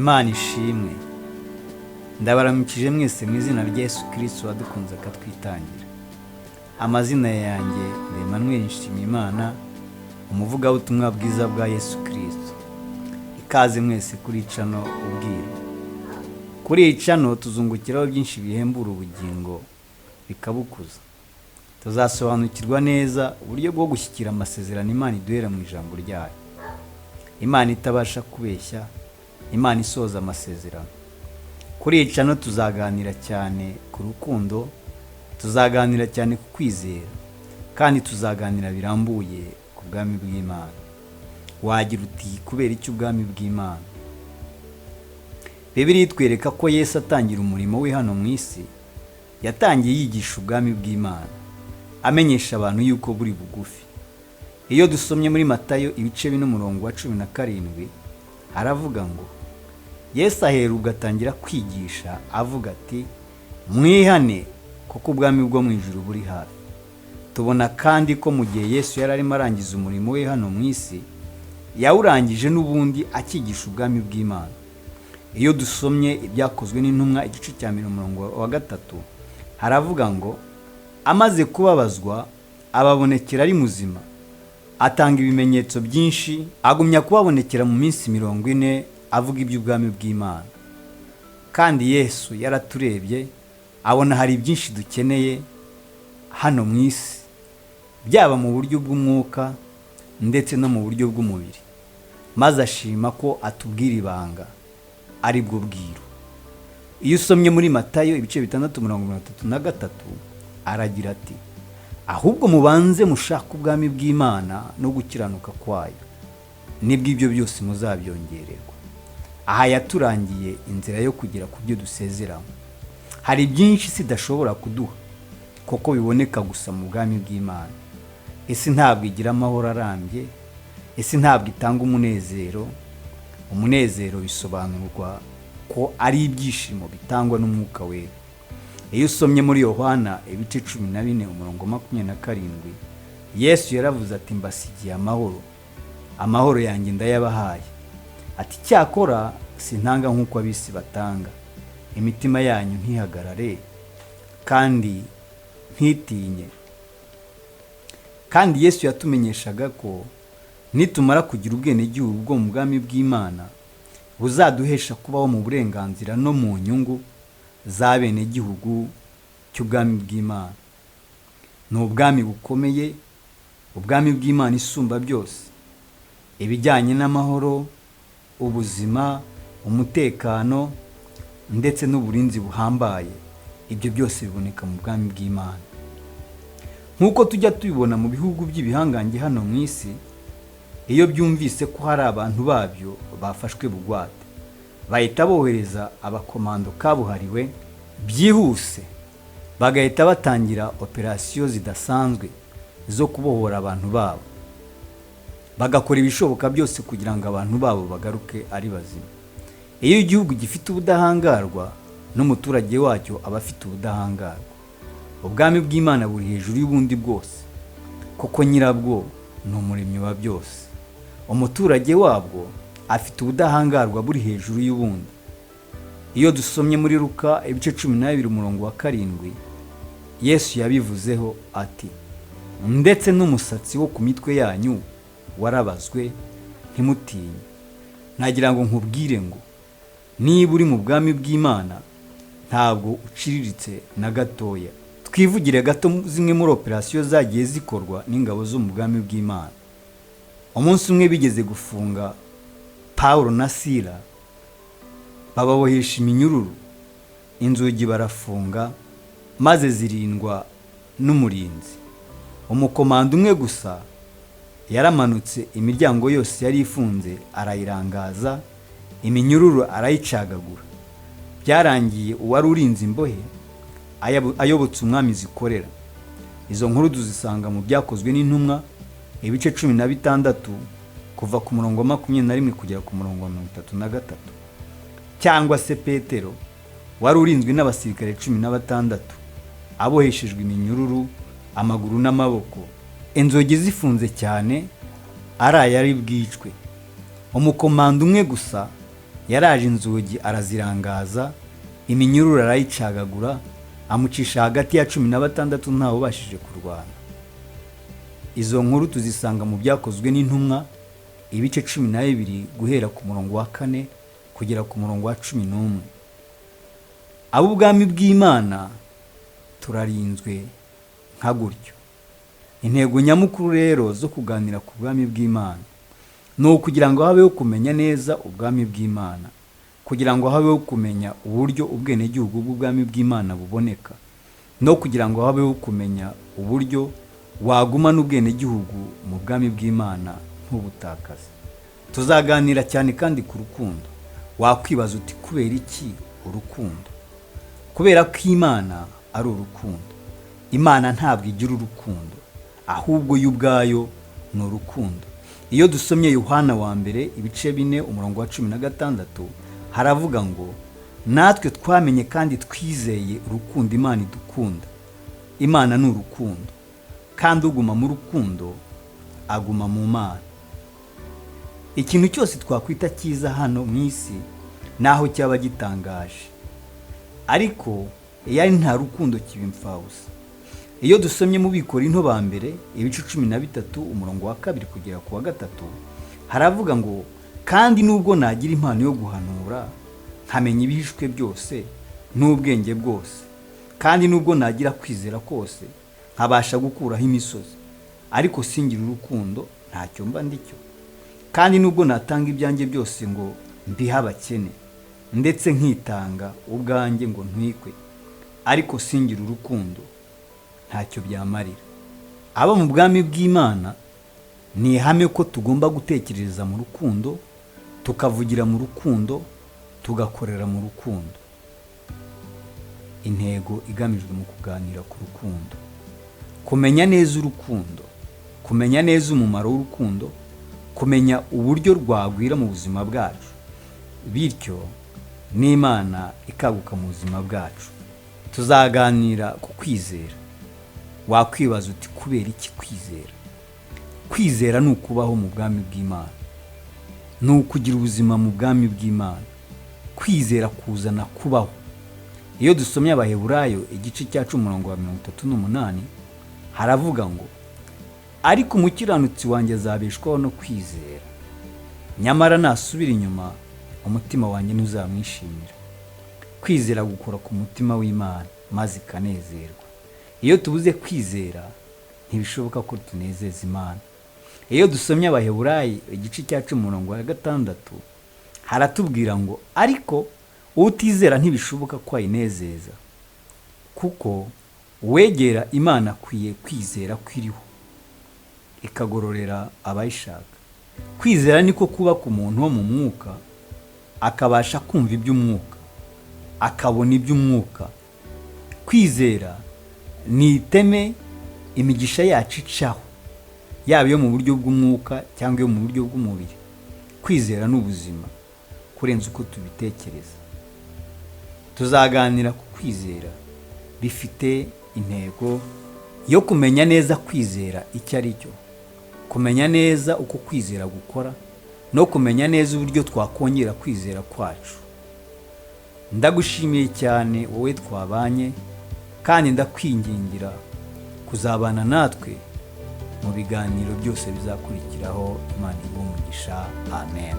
Imana ishimwe. Ndabaramukije mwese mu izina rya Yesu Kristo wadukunze akatwitangira. Amazina yanjye ni Emmanuel Nshimiyimana, umuvugabutumwa bwiza bwa Yesu Kristo. Ikaze mwese kuri cano Ubwiru. Kuri iyi cano tuzungukiraho byinshi bihembura ubugingo bikabukuza. Tuzasobanukirwa neza uburyo bwo gushyikira amasezerano Imana iduhera mu ijambo ryayo. Imana itabasha kubeshya, Imana isoza amasezerano. Kuri iyi cano tuzaganira cyane ku rukundo, tuzaganira cyane ku kwizera, kandi tuzaganira birambuye ku bwami bw'Imana. Wagira uti kubera iki ubwami bw'Imana? Bibiliya itwereka ko Yesu atangira umurimo we hano mu isi, yatangiye yigisha ubwami bw'Imana, amenyesha abantu yuko buri bugufi. Iyo dusomye muri Matayo ibice 4:17, aravuga ngo Yesu ahera ubwo atangira kwigisha avuga ati mwihane kuko ubwami bwo mu ijuru buri hafi. Tubona kandi ko mu gihe Yesu yari arimo arangiza umurimo we hano mu isi, yawurangije n'ubundi akigisha ubwami bw'Imana. Iyo dusomye ibyakozwe n'intumwa igice cya 13, haravuga ngo amaze kubabazwa ababonekera ari muzima, atanga ibimenyetso byinshi, agumya kubabonekera mu minsi 40 avuga iby'ubwami bw'Imana. Kandi Yesu yaraturebye abona hari byinshi dukeneye hano mu isi, byaba mu buryo bw'umwuka ndetse no mu buryo bw'umubiri, maze ashima ko atubwira ibanga ari bwo bwiru. Iyo usomye muri Matayo ibice 6:33, aragira ati ahubwo mubanze mushaka ubwami bw'Imana no gukiranuka kwayo, nibwo ibyo byose muzabyongererwa. Aha yaturangiye inzira yo kugera ku byo dusezeramo. Hari byinshi sidashobora kuduha kuko biboneka gusa mu bwami bw'Imana. Isi ntabwo igira amahoro arambye, isi ntabwo itanga umunezero. Umunezero bisobanurwa ko ari ibyishimo bitangwa n'umwuka wera. Iyo usomye muri Yohana ibice 14:27, Yesu yaravuze ati mbasigiye amahoro, amahoro yanjye ndayabahaye. Ati cyakora sintanga nk'uko abisi batanga. Imitima yanyu ntihagarare kandi ntitinye. Kandi Yesu yatumenyeshaga ko nitumara kugira ubwenegihugu bwo mu bwami bw'Imana, buzaduhesha kubaho mu burenganzira no mu nyungu z'abenegihugu cy'ubwami bw'Imana. Ni ubwami bukomeye, ubwami bw'Imana isumba byose. Ibijyanye n'amahoro, ubuzima, umutekano ndetse n'uburinzi buhambaye, ibyo byose biboneka mu bwami bw'Imana. Nk'uko tujya tubibona mu bihugu by'ibihangange hano mu isi, iyo byumvise ko hari abantu babyo bafashwe bugwate, bahita bohereza abakomando kabuhariwe byihuse, bagahita batangira operasiyo zidasanzwe zo kubohora abantu babo, bagakora ibishoboka byose kugira ngo abantu babo bagaruke ari bazima. Iyo igihugu gifite ubudahangarwa, n'umuturage wacyo aba afite ubudahangarwa. Ubwami bw'Imana buri hejuru y'ubundi bwose, kuko nyirabwo ni umuremyi wa byose. Umuturage wabwo afite ubudahangarwa buri hejuru y'ubundi. Iyo dusomye muri Luka ibice 12:7, Yesu yabivuzeho ati ndetse n'umusatsi wo ku mitwe yanyu warabazwe, ntimutinye. Nagira ngo nkubwire ngo niba uri mu bwami bw'Imana, ntabwo uciriritse na gatoya. Twivugire gato zimwe muri operasiyo zagiye zikorwa n'ingabo zo mu bwami bw'Imana. Umunsi umwe bigeze gufunga Paulo na Sila, bababohesha iminyururu, inzugi barafunga, maze zirindwa n'umurinzi. Umukomando umwe gusa yaramanutse, imiryango yose yari ifunze arayirangaza, iminyururu arayicagagura. Byarangiye uwari urinze imbohe ayobotse umwami zikorera. Izo nkuru tuzisanga mu byakozwe n'intumwa ibice 16 kuva ku 21 kugera ku 33, cyangwa se Petero wari urinzwe n'abasirikare 16 aboheshejwe iminyururu amaguru n'amaboko, inzogi zifunze cyane, ari bwicwe. Umukomando umwe gusa yaraje inzugi arazirangaza, iminyururu arayicagagura, amucisha hagati ya 16 ntawe ubashije kurwana. Izo nkuru tuzisanga mu Byakozwe n'Intumwa ibice 12 guhera ku murongo wa 4 kugera ku murongo wa 11. Ubwami bw'Imana turarinzwe nka gutyo. Intego nyamukuru rero zo kuganira ku bwami bw'Imana ni ukugira ngo habeho kumenya neza ubwami bw'Imana, kugira ngo habeho kumenya uburyo ubwenegihugu bw'ubwami bw'Imana buboneka, no kugira ngo habeho kumenya uburyo wagumana ubwenegihugu mu bwami bw'Imana ntubutakaze. Tuzaganira cyane kandi ku rukundo. Wakwibaza uti kubera iki urukundo? Kubera ko Imana ari urukundo. Imana ntabwo igira urukundo, ahubwo yo ubwayo ni urukundo. Iyo dusomye Yohana wa mbere ibice 4 umurongo wa 16 haravuga ngo natwe twamenye kandi twizeye urukundo Imana idukunda. Imana ni urukundo, kandi uguma mu rukundo aguma mu Mana. Ikintu cyose twakwita cyiza hano mu isi naho cyaba gitangaje, ariko iyo nta rukundo kiba imfabusa. Iyo dusomye mu Bikorinto ba mbere ibice 13 umurongo wa 2 kugera ku wa 3 haravuga ngo kandi nubwo nagira impano yo guhanura, nkamenya ibihishwe byose n'ubwenge bwose, kandi nubwo nagira kwizera kose, nkabasha gukuraho imisozi, ariko singira urukundo ntacyo mba ndicyo. Kandi nubwo natanga ibyanjye byose ngo mbihe abakene, ndetse nkitanga ubwanjye ngo ntwikwe, ariko singira urukundo ntacyo byamarira. Aba mu bwami bw'Imana ni ihame ko tugomba gutekereza mu rukundo, tukavugira mu rukundo, tugakorera mu rukundo. Intego igamijwe mu kuganira ku rukundo: kumenya neza urukundo, kumenya neza umumaro w'urukundo, kumenya uburyo rwagwira mu buzima bwacu, bityo n'Imana ikaguka mu buzima bwacu. Tuzaganira ku kwizera. Wakwibaza uti kubera iki kwizera? Kwizera ni ukubaho mu bwami bw'Imana, ni ukugira ubuzima mu bwami bw'Imana. Kwizera kuzana kubaho. Iyo dusomye Abaheburayo igice cya 10:38 haravuga ngo ariko umukiranutsi wanjye azabeshwaho no kwizera, nyamara nasubira inyuma umutima wanjye ntuzamwishimira. Kwizera gukora ku mutima w'Imana maze ikanezerwa. Iyo tubuze kwizera ntibishoboka ko tunezeza Imana. Iyo dusomye Abaheburayo igice cya 10:6 haratubwira ngo ariko utizera ntibishoboka ko ayinezeza, kuko uwegera Imana akwiye kwizera kwiriho, ikagororera abayishaka. Kwizera niko kuba ku muntu wo mu mwuka, akabasha kumva iby'umwuka, akabona iby'umwuka. Kwizera ni iteme imigisha yacu icaho, yaba iyo mu buryo bw'umwuka cyangwa iyo mu buryo bw'umubiri. Kwizera ni ubuzima kurenza uko tubitekereza. Tuzaganira ku kwizera bifite intego yo kumenya neza kwizera icyo ari cyo, kumenya neza uko kwizera gukora, no kumenya neza uburyo twakongera kwizera kwacu. Ndagushimiye cyane wowe twabanye, kandi ndakwingingira kuzabana natwe mu biganiro byose bizakurikiraho. Imana ibe umugisha. Amen.